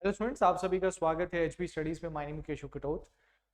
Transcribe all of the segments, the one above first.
Hello students, आप सभी का स्वागत है एचपी स्टडीज में। माय नेम है केशव कटोच।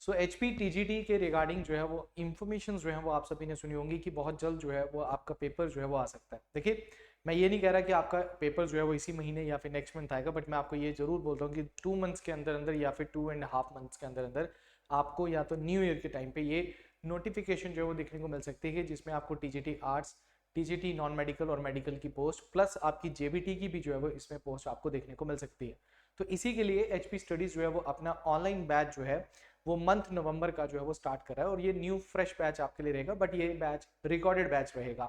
सो एचपी टीजीटी के रिगार्डिंग जो है वो इन्फॉर्मेशन जो है वो आप सभी ने सुनी होंगी कि बहुत जल्द जो है वो आपका पेपर जो है वो आ सकता है। देखिए, मैं ये नहीं कह रहा कि आपका पेपर जो है वो इसी महीने या फिर नेक्स्ट मंथ आएगा, बट मैं आपको ये जरूर बोल रहा हूँ कि 2 मंथ्स के अंदर अंदर या फिर 2.5 मंथ्स के अंदर अंदर आपको या तो न्यू ईयर के टाइम पे ये नोटिफिकेशन जो है वो देखने को मिल सकती है, जिसमें आपको TGT arts, TGT non medical और मेडिकल की पोस्ट प्लस आपकी जेबीटी की भी जो है वो इसमें पोस्ट आपको देखने को मिल सकती है। तो इसी के लिए एचपी स्टडीज जो है वो अपना ऑनलाइन बैच जो है वो मंथ नवंबर का जो है वो स्टार्ट कर रहा है, और ये न्यू फ्रेश बैच आपके लिए रहेगा, बट ये बैच रिकॉर्डेड बैच रहेगा।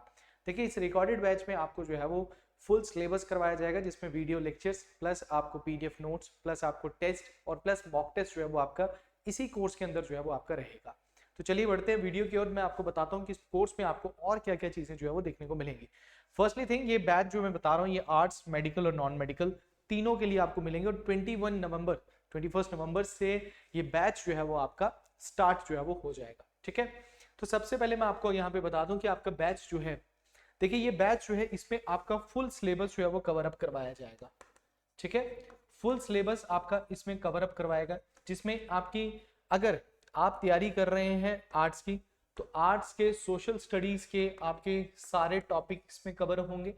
देखिए, इस रिकॉर्डेड बैच में आपको जो है वो फुल सिलेबस करवाया जाएगा, जिसमें वीडियो लेक्चर्स प्लस आपको पीडीएफ नोट्स प्लस आपको टेस्ट और प्लस मॉक टेस्ट जो है वो आपका इसी कोर्स के अंदर जो है वो आपका रहेगा। तो चलिए बढ़ते हैं वीडियो की ओर। मैं आपको बताता हूँ कि इस कोर्स में आपको और क्या क्या चीजें जो है वो देखने को मिलेंगी। फर्स्टली थिंग, ये बैच जो मैं बता रहा हूँ ये आर्ट्स, मेडिकल और नॉन मेडिकल तीनों के लिए आपको मिलेंगे, और 21 नवंबर से ये बैच जो है वो आपका स्टार्ट जो है वो हो जाएगा। ठीक है, तो सबसे पहले मैं आपको यहाँ पे बता दूं कि आपका बैच जो है, देखिए ये बैच जो है इसमें आपका फुल सिलेबस जो है वो कवर अप करवाया जाएगा। ठीक है, फुल सिलेबस आपका इसमें कवर अप करवाएगा, जिसमें आपकी, अगर आप तैयारी कर रहे हैं आर्ट्स की, तो आर्ट्स के सोशल स्टडीज के आपके सारे टॉपिक इसमें कवर होंगे,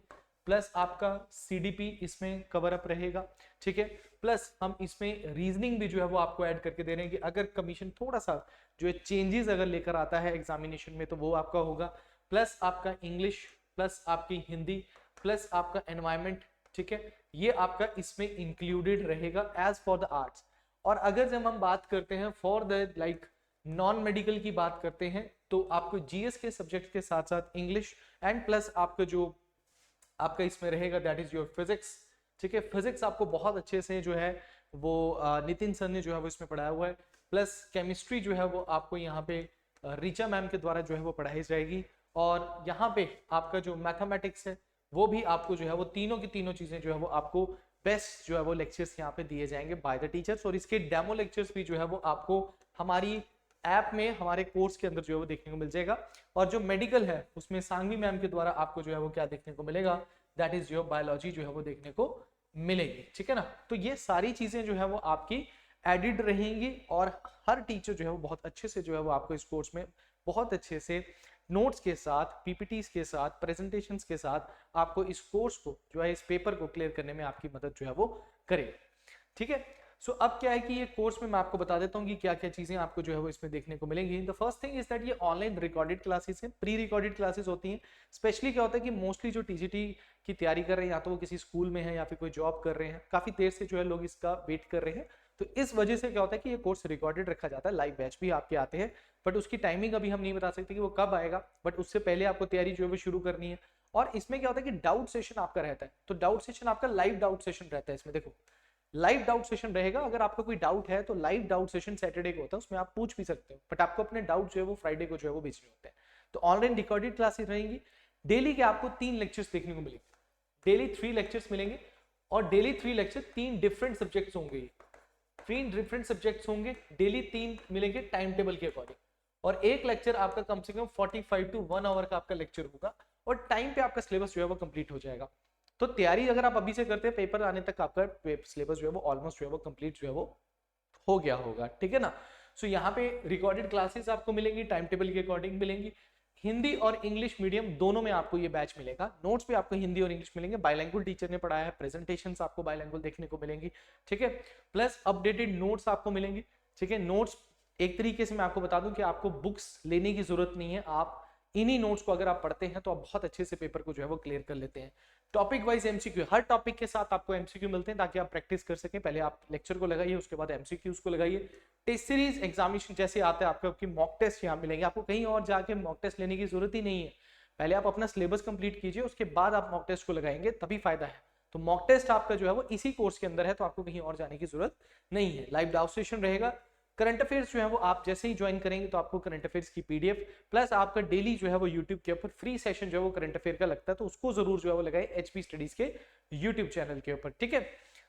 प्लस आपका सीडीपी इसमें कवर अप रहेगा। ठीक है, प्लस हम इसमें रीजनिंग भी जो है वो आपको ऐड करके दे रहे हैं कि अगर कमीशन थोड़ा सा जो है चेंजेस अगर लेकर आता है एग्जामिनेशन में तो वो आपका होगा, प्लस आपका इंग्लिश, प्लस आपकी हिंदी, प्लस आपका एनवायरमेंट। ठीक है, ये आपका इसमें इंक्लूडेड रहेगा एज फॉर द आर्ट्स। और अगर जब हम बात करते हैं for the like non medical की बात करते हैं, तो आपको जीएस के सब्जेक्ट के साथ साथ इंग्लिश एंड प्लस आपका जो आपका इसमें रहेगा दैट इज योर फिजिक्स। ठीक है, फिजिक्स आपको बहुत अच्छे से जो है वो नितिन सर ने जो है वो इसमें पढ़ाया हुआ है, प्लस केमिस्ट्री जो है वो आपको यहाँ पे रीचा मैम के द्वारा जो है वो पढ़ाई जाएगी, और यहाँ पे आपका जो मैथमेटिक्स है वो भी आपको जो है वो तीनों की तीनों चीजें जो है वो आपको बेस्ट जो है वो लेक्चर्स यहाँ पे दिए जाएंगे बाय द टीचर्स, और इसके डेमो लेक्चर्स भी जो है वो आपको हमारी ऐप में हमारे कोर्स के अंदर जो है वो देखने को मिल जाएगा। और जो मेडिकल है उसमें सांगवी मैम के द्वारा आपको जो है वो क्या देखने को मिलेगा, दैट इज योर बायोलॉजी जो है वो देखने को मिलेगी। ठीक है ना, तो ये सारी चीजें जो है वो आपकी एडिड रहेंगी, और हर टीचर जो है वो बहुत अच्छे से जो है वो आपको इस कोर्स में बहुत अच्छे से नोट्स के साथ, पीपीटीज के साथ, प्रेजेंटेशंस के साथ आपको इस कोर्स को जो है इस पेपर को क्लियर करने में आपकी मदद जो है वो करेगा। ठीक है, सो अब क्या है कि ये कोर्स में मैं आपको बता देता हूँ कि क्या क्या चीजें आपको जो है वो इसमें देखने को मिलेंगी। The first thing is that ये ऑनलाइन रिकॉर्डेड क्लासेस हैं, प्री रिकॉर्डेड क्लासेस होती हैं। स्पेशली क्या होता है कि मोस्टली जो टीजीटी की तैयारी कर रहे हैं, या तो वो किसी स्कूल में है या फिर कोई जॉब कर रहे हैं, काफी देर से जो है लोग इसका वेट कर रहे हैं, तो इस वजह से क्या होता है कि ये कोर्स रिकॉर्डेड रखा जाता है। लाइव बैच भी आपके आते हैं, बट उसकी टाइमिंग अभी हम नहीं बता सकते कि वो कब आएगा, बट उससे पहले आपको तैयारी जो है वो शुरू करनी है। और इसमें क्या होता है कि डाउट सेशन आपका रहता है, तो डाउट सेशन आपका लाइव डाउट सेशन रहता है। इसमें देखो लाइव डाउट सेशन रहेगा, अगर आपका कोई डाउट है तो लाइव डाउट सेशन सैटरडे को होता है, उसमें आप पूछ भी सकते हो, बट आपको अपने डाउट जो है वो फ्राइडे को जो है वो भेजने होते हैं। तो ऑनलाइन रिकॉर्डेड क्लासेस रहेंगी। डेली के आपको 3 लेक्चर्स देखने को मिलेंगे, डेली 3 लेक्चर्स मिलेंगे, और डेली 3 लेक्चर 3 डिफरेंट सब्जेक्ट्स होंगे। 3 डिफरेंट सब्जेक्ट्स होंगे, डेली 3 मिलेंगे टाइम टेबल के अकॉर्डिंग, और एक लेक्चर आपका कम से कम 45 to 1 आवर का आपका लेक्चर होगा, और टाइम पे आपका सिलेबस जो है वो कंप्लीट हो जाएगा। तो तैयारी अगर आप अभी से करते हैं, पेपर आने तक आपका सिलेबस जो है वो ऑलमोस्ट जो है वो कंप्लीट जो है वो हो गया होगा। ठीक है ना, सो यहाँ पे रिकॉर्डेड क्लासेस आपको मिलेंगी, टाइम टेबल के अकॉर्डिंग मिलेंगी। हिंदी और इंग्लिश मीडियम दोनों में आपको ये बैच मिलेगा। नोट्स भी आपको हिंदी और इंग्लिश मिलेंगे, बाइलैंग्वेज टीचर ने पढ़ाया है, प्रेजेंटेशंस आपको बाइलैंग्वेज देखने को मिलेंगी। ठीक है, प्लस अपडेटेड नोट्स आपको मिलेंगी। ठीक है, नोट्स एक तरीके से मैं आपको बता दूं कि आपको बुक्स लेने की जरूरत नहीं है, आप इन्हीं नोट्स को अगर आप पढ़ते हैं तो आप बहुत अच्छे से पेपर को जो है वो क्लियर कर लेते हैं। टॉपिक वाइज एमसीक्यू, हर टॉपिक के साथ आपको एमसीक्यू मिलते हैं ताकि आप प्रैक्टिस कर सकें। पहले आप लेक्चर को लगाइए, उसके बाद एमसीक्यूज को लगाइए। टेस्ट सीरीज एग्जामिनेशन जैसे आता है आपको, मॉक टेस्ट यहाँ मिलेंगे, आपको कहीं और जाके मॉक टेस्ट लेने की जरूरत ही नहीं है। पहले आप अपना सिलेबस कंप्लीट कीजिए, उसके बाद आप मॉक टेस्ट को लगाएंगे, तभी फायदा है। तो मॉक टेस्ट आपका जो है वो इसी कोर्स के अंदर है, तो आपको कहीं और जाने की जरूरत नहीं है। लाइव डाउट सेशन रहेगा। करंट अफेयर्स जो है वो आप जैसे ही ज्वाइन करेंगे तो आपको करंट अफेयर्स की पीडीएफ प्लस आपका डेली जो है वो यूट्यूब के ऊपर फ्री सेशन जो है वो करंट अफेयर का लगता है, तो उसको जरूर जो है वो लगाए एचपी स्टडीज के यूट्यूब चैनल के ऊपर। ठीक है,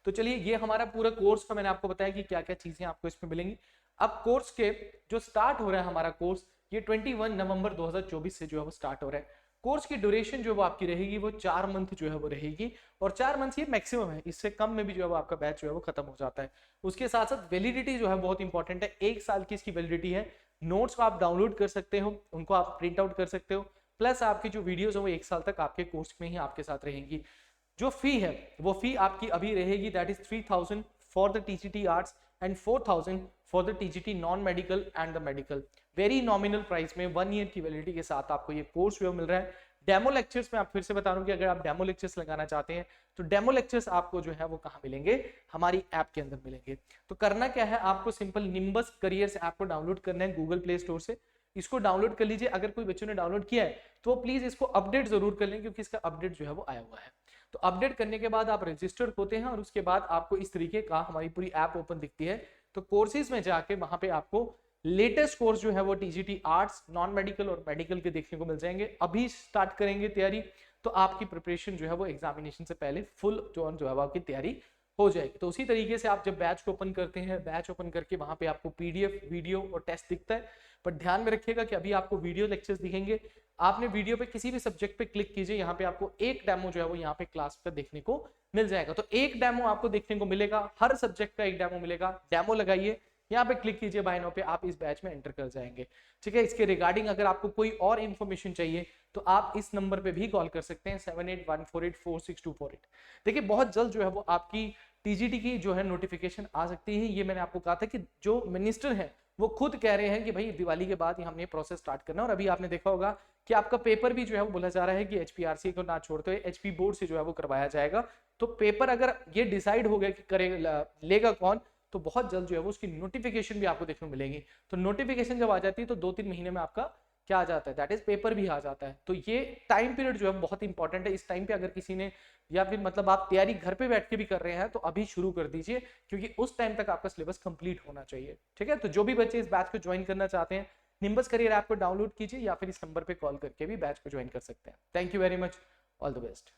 तो चलिए ये हमारा पूरा कोर्स का मैंने आपको बताया कि क्या क्या चीजें आपको इसमें मिलेंगी। अब कोर्स के जो स्टार्ट हो रहा है हमारा कोर्स, ये 21 नवंबर 2024 से जो है वो स्टार्ट हो रहा है। कोर्स की ड्यूरेशन जो वो आपकी रहेगी वो 4 मंथ जो है वो रहेगी, और 4 मंथ ये मैक्सिमम है, इससे कम में भी जो है वो आपका बैच जो है वो खत्म हो जाता है। उसके साथ साथ वैलिडिटी जो है बहुत इंपॉर्टेंट है, 1 साल की इसकी वैलिडिटी है। नोट्स को आप डाउनलोड कर सकते हो, उनको आप प्रिंट आउट कर सकते हो, प्लस आपकी जो वीडियोस है वो 1 साल तक आपके कोर्स में ही आपके साथ रहेंगी। जो फी है वो फी आपकी अभी रहेगी that is 3000 for the TGT arts and 4000 for the TGT non medical and the medical. Very nominal price में 1 ईयर की वैलिडिटी के साथ आपको ये कोर्स जो मिल रहा है। डेमो लेक्चर्स में आप फिर से बता रहा हूं कि अगर आप डेमो लेक्चर्स लगाना चाहते हैं तो डेमो लेक्चर्स आपको जो है वो कहां मिलेंगे, हमारी ऐप के अंदर मिलेंगे। तो करना क्या है, आपको सिंपल निम्बस करियर्स ऐप को डाउनलोड करना है गूगल प्ले स्टोर से। इसको डाउनलोड कर लीजिए, अगर कोई बच्चों ने डाउनलोड किया है तो प्लीज इसको अपडेट जरूर कर लें, क्योंकि इसका अपडेट जो है वो आया हुआ है। तो अपडेट करने के बाद आप रजिस्टर्ड होते हैं और उसके बाद आपको इस तरीके का हमारी पूरी ऐप ओपन दिखती है। तो कोर्सेज में जाके वहां पे आपको लेटेस्ट कोर्स जो है वो टीजीटी आर्ट्स, नॉन मेडिकल और मेडिकल के देखने को मिल जाएंगे। अभी स्टार्ट करेंगे तैयारी तो आपकी प्रिपरेशन जो है वो एग्जामिनेशन से पहले फुल जो है वो आपकी तैयारी हो जाएगी। तो उसी तरीके से आप जब बैच को ओपन करते हैं, बैच ओपन करके वहां पे आपको पीडीएफ, वीडियो और टेस्ट दिखता है। पर ध्यान में रखिएगा कि अभी आपको वीडियो लेक्चर्स दिखेंगे, आपने वीडियो पे किसी भी सब्जेक्ट पे क्लिक कीजिए, यहाँ पे आपको एक डेमो जो है वो यहाँ पे क्लास पे देखने को मिल जाएगा। तो एक डेमो आपको देखने को मिलेगा, हर सब्जेक्ट का एक डेमो मिलेगा। डेमो लगाइए, यहाँ पे क्लिक कीजिए बाय नाउ पे, आप इस बैच में एंटर कर जाएंगे। ठीक है, इसके रिगार्डिंग अगर आपको कोई और इन्फॉर्मेशन चाहिए तो आप इस नंबर पे भी कॉल कर सकते हैं 7814846248। देखिए बहुत जल्द जो है वो आपकी टीजीटी की जो है नोटिफिकेशन आ सकती है। ये मैंने आपको कहा था कि जो मिनिस्टर है वो खुद कह रहे हैं कि भाई दिवाली के बाद हमने प्रोसेस स्टार्ट करना है। और अभी आपने देखा होगा कि आपका पेपर भी जो है वो बोला जा रहा है कि एचपीआरसी को ना छोड़ते हुए एचपी बोर्ड से जो है वो करवाया जाएगा। तो पेपर अगर ये डिसाइड हो गया कि करेगा लेगा कौन, तो बहुत जल्द जो है वो उसकी नोटिफिकेशन भी आपको देखने को मिलेगी। तो नोटिफिकेशन जब आ जाती है तो 2-3 महीने में आपका क्या आ जाता है, दैट इज पेपर भी आ जाता है। तो ये टाइम पीरियड जो है बहुत इंपॉर्टेंट है। इस टाइम पे अगर किसी ने या फिर मतलब आप तैयारी घर पे बैठ के भी कर रहे हैं तो अभी शुरू कर दीजिए, क्योंकि उस टाइम तक आपका सिलेबस कंप्लीट होना चाहिए। ठीक है, तो जो भी बच्चे इस बैच को ज्वाइन करना चाहते हैं, निम्बस करियर ऐप को डाउनलोड कीजिए या फिर इस नंबर पे कॉल करके भी बैच को ज्वाइन कर सकते हैं। Thank you very much, all the best.